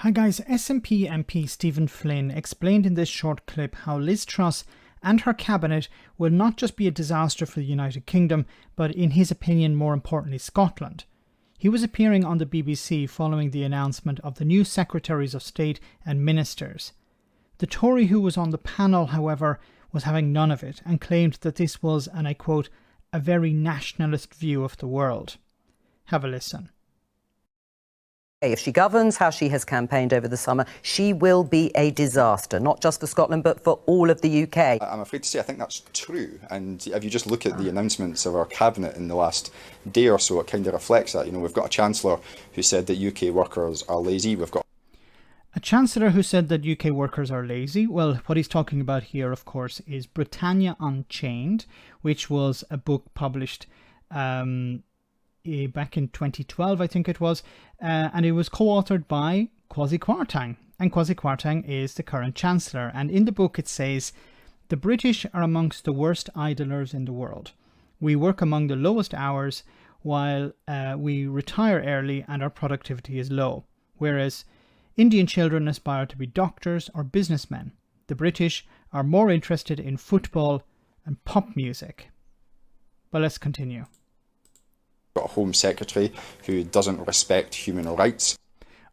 Hi guys, SNP MP Stephen Flynn explained in this short clip how Liz Truss and her cabinet will not just be a disaster for the United Kingdom, but in his opinion, more importantly, Scotland. He was appearing on the BBC following the announcement of the new Secretaries of State and Ministers. The Tory who was on the panel, however, was having none of it and claimed that this was, and I quote, a very nationalist view of the world. Have a listen. If she governs how she has campaigned over the summer, she will be a disaster, not just for Scotland, but for all of the UK. I'm afraid to say I think that's true. And if you just look at the announcements of our cabinet in the last day or so, it kind of reflects that. You know, we've got a Chancellor who said that UK workers are lazy. We've got a Chancellor who said that UK workers are lazy. Well, what he's talking about here, of course, is Britannia Unchained, which was a book published back in 2012, I think it was, and it was co-authored by Kwasi Kwarteng, and Kwasi Kwarteng is the current Chancellor. And in the book it says, the British are amongst the worst idlers in the world. We work among the lowest hours while we retire early and our productivity is low, whereas Indian children aspire to be doctors or businessmen. The British are more interested in football and pop music. But let's continue. Got a Home Secretary who doesn't respect human rights.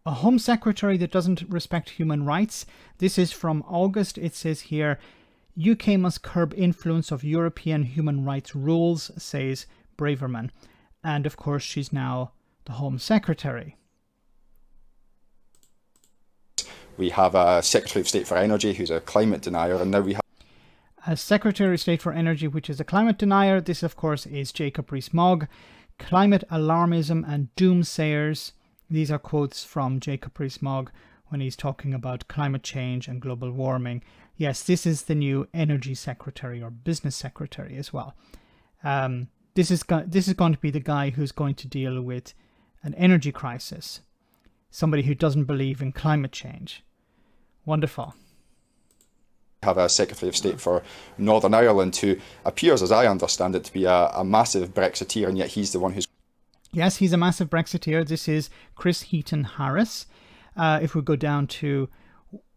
A Home Secretary that doesn't respect human rights. This is from August. It says here, UK must curb influence of European human rights rules, says Braverman. And of course, she's now the Home Secretary. We have a Secretary of State for Energy who's a climate denier, and now we have a Secretary of State for Energy, which is a climate denier. This, of course, is Jacob Rees-Mogg. Climate alarmism and doomsayers. These are quotes from Jacob Rees-Mogg when he's talking about climate change and global warming. Yes, this is the new energy secretary or business secretary as well. This is going to be the guy who's going to deal with an energy crisis. Somebody who doesn't believe in climate change. Wonderful. Have a Secretary of State for Northern Ireland who appears, as I understand it, to be a massive Brexiteer, and yet he's the one who's... Yes, he's a massive Brexiteer. This is Chris Heaton-Harris. If we go down to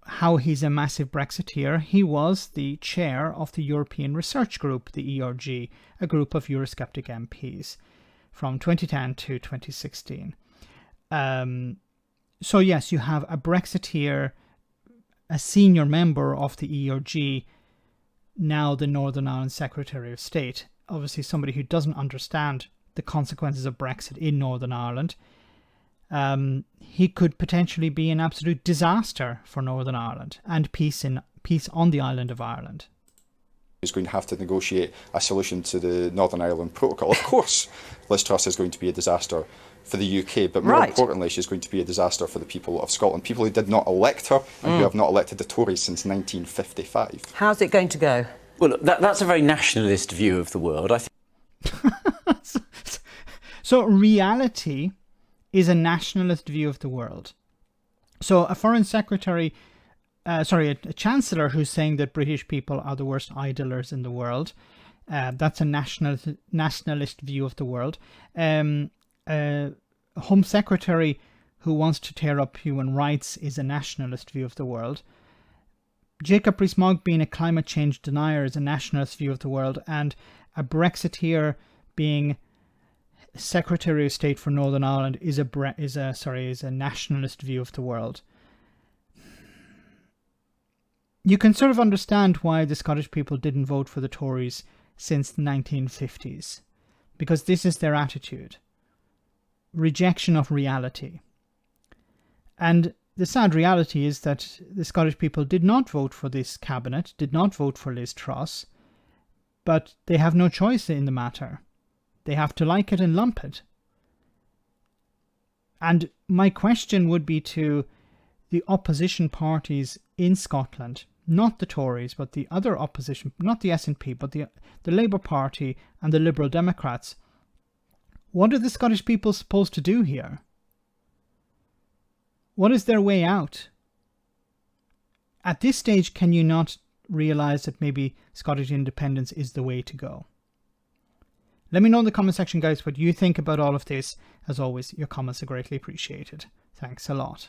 how he's a massive Brexiteer, he was the chair of the European Research Group, the ERG, a group of Eurosceptic MPs from 2010 to 2016. So yes, you have a Brexiteer, a senior member of the ERG, now the Northern Ireland Secretary of State. Obviously somebody who doesn't understand the consequences of Brexit in Northern Ireland. He could potentially be an absolute disaster for Northern Ireland and peace on the island of Ireland. Is going to have to negotiate a solution to the Northern Ireland Protocol. Of course, Liz Truss is going to be a disaster for the UK, but more importantly, she's going to be a disaster for the people of Scotland, people who did not elect her and who have not elected the Tories since 1955. How's it going to go? Well, look, that's a very nationalist view of the world. I think. So reality is a nationalist view of the world. So a foreign secretary, a chancellor who's saying that British people are the worst idlers in the world. That's a nationalist view of the world. A Home Secretary who wants to tear up human rights is a nationalist view of the world. Jacob Rees-Mogg being a climate change denier is a nationalist view of the world, and a Brexiteer being Secretary of State for Northern Ireland is a nationalist view of the world. You can sort of understand why the Scottish people didn't vote for the Tories since the 1950s, because this is their attitude. Rejection of reality. And the sad reality is that the Scottish people did not vote for this cabinet, did not vote for Liz Truss, but they have no choice in the matter. They have to like it and lump it. And my question would be to the opposition parties in Scotland, not the Tories, but the other opposition, not the SNP, but the Labour Party and the Liberal Democrats. What are the Scottish people supposed to do here? What is their way out? At this stage, can you not realise that maybe Scottish independence is the way to go? Let me know in the comment section, guys, what you think about all of this. As always, your comments are greatly appreciated. Thanks a lot.